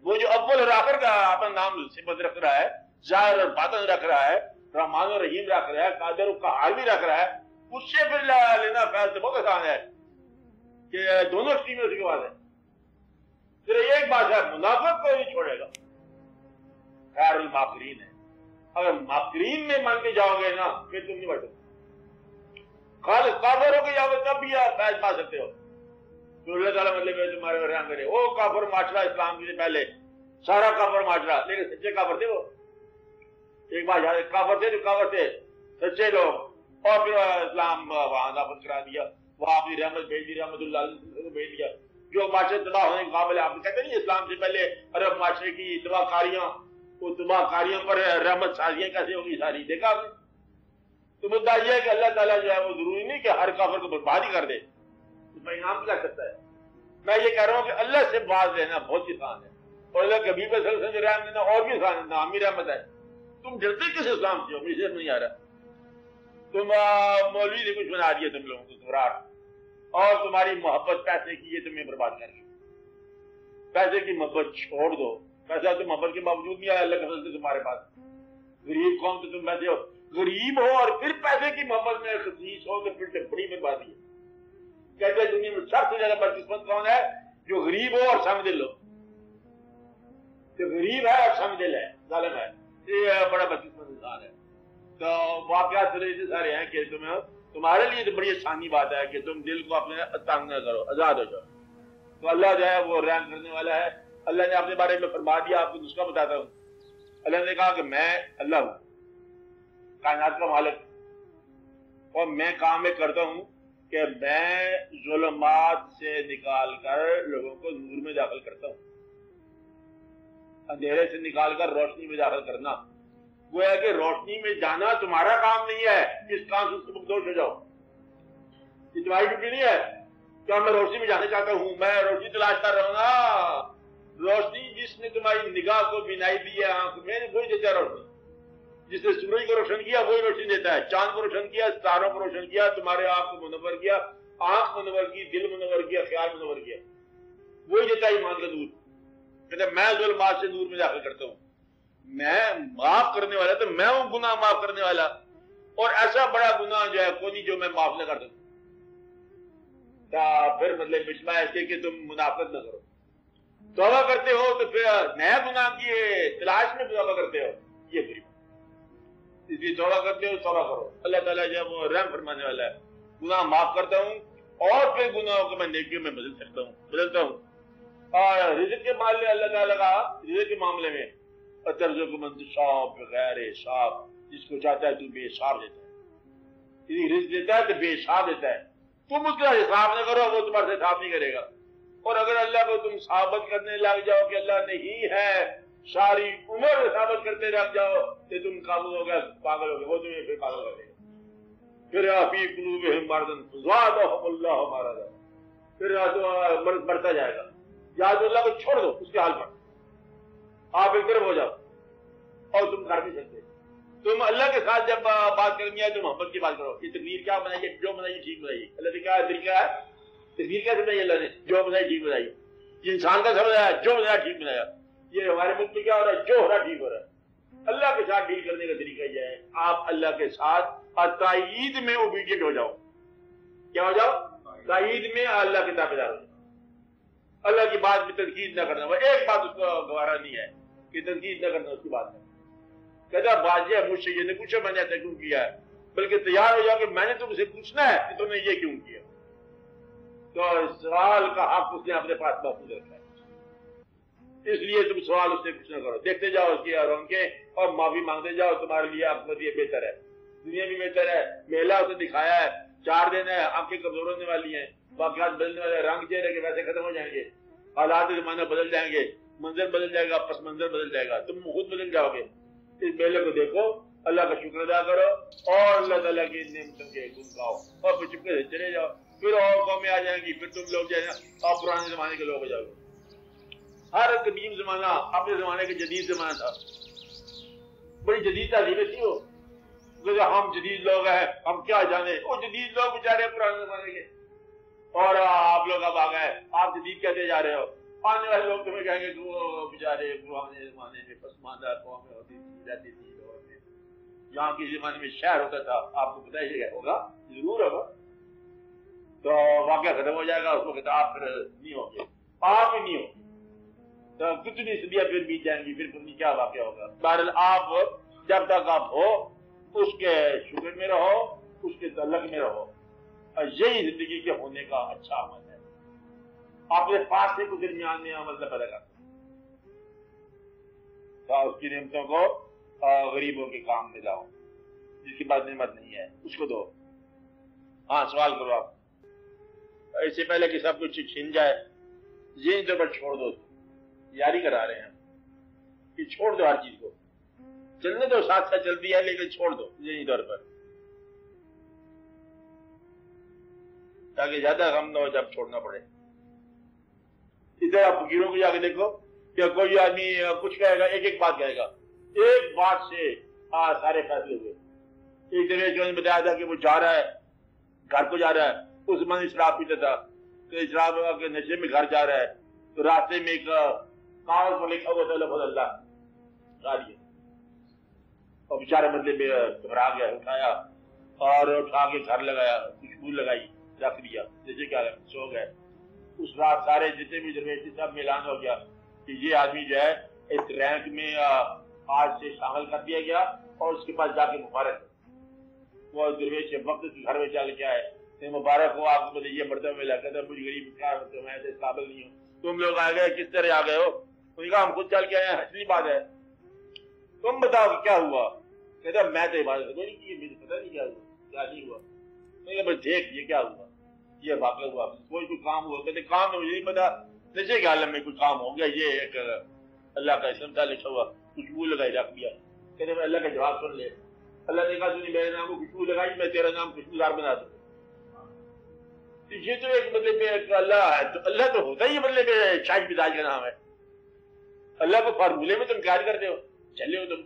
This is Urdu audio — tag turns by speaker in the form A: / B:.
A: وہ جو اول اور آخر کا اپنا نام صفت رکھ رہا ہے، ظاہر اور باطن رکھ رہا ہے، رحمان اور رحیم رکھ رہا ہے، قادر و قہار بھی رکھ رہا ہے، اس سے پھر لینا فیض تو بہت آسان ہے کہ دونوں اسٹریمیں اس کے بعد ہے. صرف ایک بات ہے، منافق کو نہیں چھوڑے گا، خیر الماکرین ہے. اگر ماکرین میں مان کے جاؤ گے نا پھر تم نہیں بچو. خالص کافر ہو کے جاؤ گے تب بھی آپ فیض پا سکتے ہو. تو اللہ تعالیٰ مطلب ہے تمہارے رحم کرے. وہ کافر معاشرہ اسلام سے پہلے سارا کافر معاشرہ، لیکن سچے کافر تھے وہ. ایک بات یاد ہے، کافر تھے تو کافر تھے سچے لوگ، اور پھر اسلام وہاں نافذ کرا دیا، وہاں اپنی رحمت بھیج دی، رحمت اللہ علیہ کو بھیج دیا. جو معاشرے تباہ ہونے کے قابل، آپ کہتے نہیں اسلام سے پہلے عرب معاشرے کی تباہ کاریاں، وہ تباہ کاریوں پر رحمت سازیاں کیسے ہوگی ساری دیکھا آپ نے. تو مدعا یہ ہے کہ اللہ تعالیٰ جو ہے وہ ضروری نہیں کہ ہر کافر کو برباد ہی کر دے، اس میں انعام بھی لگ سکتا ہے. میں یہ کہہ رہا ہوں کہ اللہ سے باز رہنا بہت آسان ہے، اور اللہ کے حبیب صلی اللہ علیہ وسلم سے رحم دینا اور بھی آسان ہے، نامی رحمت ہے. تم ڈرتے کس اسلام سے ہو؟ مجھے سمجھ نہیں آ رہا. تم مولوی نے کچھ بنا دیا تم لوگوں کو سمراٹ، اور تمہاری محبت پیسے کی یہ تمہیں برباد کر گئی. پیسے کی محبت چھوڑ دو. پیسہ تو محبت کے باوجود نہیں آیا اللہ کے فضل سے تمہارے پاس. غریب قوم تو تم ویسے ہو، غریب ہو اور پھر پیسے کی محبت میں خصیص ہو تو پھر بڑی بربادی ہے. کہتے ہیں دنیا میں سب سے زیادہ بدقسمت کون ہے؟ جو غریب ہو اور سنگ دل ہو. جو غریب ہے اور سنگ دل ہے، ظالم ہے، یہ بڑا بدقسمت انسان ہے. تو واقعات سارے ہیں کہ تمہارے لیے تو بڑی آسانی بات ہے کہ تم دل کو اپنے تنگ نہ کرو، آزاد ہو جاؤ. تو اللہ جو ہے وہ رحم کرنے والا ہے. اللہ نے اپنے بارے میں فرما دیا، آپ کو نسخہ بتاتا ہوں. اللہ نے کہا کہ میں اللہ ہوں، کائنات کا مالک، اور میں کام میں کرتا ہوں کہ میں ظلمات سے نکال کر لوگوں کو نور میں داخل کرتا ہوں، اندھیرے سے نکال کر روشنی میں داخل کرنا. وہ ہے کہ روشنی میں جانا تمہارا کام نہیں ہے، اس کام سے مقدوش ہو جاؤ. یہ تمہاری ڈیوٹی نہیں ہے کہ میں روشنی میں جانا چاہتا ہوں، میں روشنی تلاش کر رہا ہوں نا. روشنی جس نے تمہاری نگاہ کو بینائی دی ہے، آنکھ میں، وہی دیتا ہے روشنی. جس نے سورج کو روشن کیا وہی روشنی دیتا ہے، چاند کو روشن کیا، ستاروں کو روشن کیا، تمہارے آپ کو منور کیا، آنکھ منور کی، دل منور کیا، خیال منور کیا. وہی دیتا ہے ایمان کا نور. کہتے میں ظلمات سے نور میں داخل کرتا ہوں. میں معاف کرنے والا، تو میں ہوں گناہ معاف کرنے والا، اور ایسا بڑا گناہ جو ہے کوئی نہیں جو میں معاف نہ کر دوں. پھر مطلب مجمع ایسے کہ تم منافقت نہ کرو. توبہ کرتے ہو تو پھر نیا گناہ کی تلاش میں توبہ کرتے ہو، یہ بری بات. اس لیے توبہ کرتے ہو، توبہ کرو. اللہ تعالیٰ جو ہے وہ رحم فرمانے والا ہے. گناہ معاف کرتا ہوں اور پھر گناہوں کو میں نیکیوں میں بدلتا ہوں. اور رزق کے معاملے اللہ تعالیٰ کا، رزق کے معاملے میں ترزق من تشاء بغیر حساب، جس کو چاہتا ہے تو بے حساب دیتا ہے. رزق دیتا ہے تو بے حساب دیتا ہے. تم اس کا حساب نہ کرو، وہ تمہارے حساب نہیں کرے گا. اور اگر اللہ کو تم ثابت کرنے لگ جاؤ کہ اللہ نہیں ہے، ساری عمر ثابت کرتے رہ جاؤ کہ تم قابل ہو گئے، پاگل ہو گئے، وہ تمہیں پھر پاگل کر دے گا. پھر فی قلوبہم مرض فزادہم اللہ مرضا، پھر مرض بڑھتا جائے گا. یا تو اللہ کو چھوڑ دو اس کے حال پر، آپ ایک طرف ہو جاؤ، اور تم کر نہیں سکتے. تم اللہ کے ساتھ جب بات کرنی ہے تو محبت کی بات کرو. یہ تقریر کیا بنائیے، جو بنائیے ٹھیک بنائیے. اللہ نے کیا طریقہ ہے، تقریر کیسے بنائی اللہ نے، جو بنائی ٹھیک بنائی. یہ انسان کا سمجھ آیا، جو بنایا ٹھیک بنایا. یہ ہمارے ملک میں کیا ہو رہا ہے، جو ہو رہا ٹھیک ہو رہا ہے. اللہ کے ساتھ ڈیل کرنے کا طریقہ یہ ہے، آپ اللہ کے ساتھ تائید میں اوبیڈینٹ ہو جاؤ. کیا ہو جاؤ؟ تائید میں اللہ کے تابعدار ہو جاؤ. اللہ کی بات میں تنقید نہ کرنا. وہ ایک بات اس کو گوارا نہیں ہے کہ تنقید نہ کرنا اس کی بات ہے. کہتا باجی مجھ سے یہ نہیں پوچھا میں نے ایسا کیوں کیا ہے، بلکہ تیار ہو جاؤ کہ میں نے تم سے پوچھنا ہے کہ تم نے یہ کیوں کیا. تو سوال کا حق اس نے اپنے پاس محفوظ رکھا ہے، اس لیے تم سوال اس سے کچھ نہ کرو. دیکھتے جاؤ اس کی رونقیں اور معافی مانگتے جاؤ. تمہارے لیے آپ یہ بہتر ہے، دنیا بھی بہتر ہے. میلہ اسے دکھایا ہے، 4 دن ہے، آنکھیں کمزور ہونے والی ہیں، واقعات بدلنے والے، رنگ چہرے کے ویسے ختم ہو جائیں گے، حالات زمانہ بدل جائیں گے، منظر بدل جائے گا، پس منظر بدل جائے گا، تم خود بدل جاؤ گے. اس میلے کو دیکھو، اللہ کا شکر ادا کرو، اور اللہ تعالیٰ کی نعمتوں کے گن گاؤ، اور پھر چپکے سے چلے جاؤ. پھر اور قومیں آ جائیں گی، پھر تم لوگ جو ہے نا آپ پرانے زمانے کے لوگ ہو جاؤ گے. ہر قدیم زمانہ اپنے زمانے کے جدید زمانہ تھا. بڑی جدید تعلیمیں تھی وہ. ہم جدید لوگ ہیں، ہم کیا جانے. وہ جدید لوگ بیچارے پرانے زمانے کے، اور آپ لوگ اب آ گئے، آپ جدید کہتے جا رہے ہو. آنے والے لوگ تمہیں کہیں گے کہ وہ بیچارے پرانے زمانے میں پسماندہ قومیں ہوتی تھی رہتی تھی لاہور میں، یہاں کسی زمانے میں شہر ہوتا تھا، آپ کو پتہ ہی ہوگا، ضرور ہوگا، تو واقعہ ختم ہو جائے گا، اس وقت آپ پھر نہیں ہوں گے، آپ ہی نہیں ہوں گے، تو کتنی صدیاں پھر بیت جائیں گی، پھر پتہ کیا واقعہ ہوگا۔ بہرحال آپ جب تک آپ ہو اس کے شکر میں رہو، اس کے تعلق میں رہو، اور یہی زندگی کے ہونے کا اچھا عمل ہے۔ اپنے فاصلے کو درمیان میں عمل نہ پیدا کرتے، تو اس کی نعمتوں کو غریبوں کے کام میں لاؤ، جس کے پاس نعمت نہیں ہے اس کو دو۔ ہاں سوال کرو آپ، اس سے پہلے کہ سب کچھ چھن جائے، ذہنی طور پر چھوڑ دو، یاری کرا رہے ہیں کہ چھوڑ دو ہر چیز کو، چلنے دو، ساتھ ساتھ چلتی ہے لیکن چھوڑ دو ذہنی طور پر، تاکہ زیادہ غم نہ ہو جب چھوڑنا پڑے۔ ادھر آپ فقیروں کو جا کے دیکھو کہ کوئی آدمی کچھ کہے گا، ایک ایک بات کہے گا، ایک بات سے سارے فیصلے ہوئے۔ ایک دفعہ جو نے بتایا تھا کہ وہ جا رہا ہے، گھر کو جا رہا ہے، اس زمانے شراب پیتا تھا، کہ شراب کے نشے میں گھر جا رہا ہے، تو راستے میں ایک کاغذ پر لکھا ہوا تھا لفظ اللہ گاڑی، اور بیچارے بدلے میں گھبرا گیا، اٹھایا اور اٹھا کے گھر لگایا، خوشبو لگائی، رکھ دیا، جیسے کیا سو گئے۔ اس رات سارے جتنے بھی درویش تھے سب میں اعلان ہو گیا کہ یہ آدمی جو ہے اس رینک میں آج سے شامل کر دیا گیا، اور اس کے پاس جا کے مبارک وہ درویش وقت کے گھر میں چل گیا ہے، مبارک ہو آپ کو، یہ مرتبہ میں لگا تھا مجھے غریب کیا ہوتا، میں ایسے قابل نہیں ہوں، تم لوگ آ گئے، کس طرح آ گئے ہو؟ انہوں نے کہا ہم خود چل کے آئے ہیں، اصلی بات ہے تم بتاؤ کہ کیا ہوا؟ کہتا میں تو عبادت نہیں کی، مجھے پتہ نہیں کیا ہوا، کیا نہیں ہوا۔ میں کہا بس دیکھ یہ کیا ہوا، یہ واقعہ ہوا، کوئی کام ہوا؟ کہتے کام تو مجھے نہیں پتا، نشے کے عالم میں کچھ کام ہو گیا، یہ ایک اللہ کا اسم تھا لکھا ہوا، خوشبو لگائی رکھ دیا۔ کہتے میں اللہ کا جواب سن لے، اللہ نے کہا تو نے میرے نام کو خوشبو لگائی، میں تیرا نام خوشبودار بنا دوں۔ یہ تو ایک مطلب ایک اللہ ہے، تو اللہ تو ہوتا ہی مطلب شاہد مزاج کا نام ہے، اللہ کو فارمولے میں تم انکار کرتے ہو، چلے ہو تم۔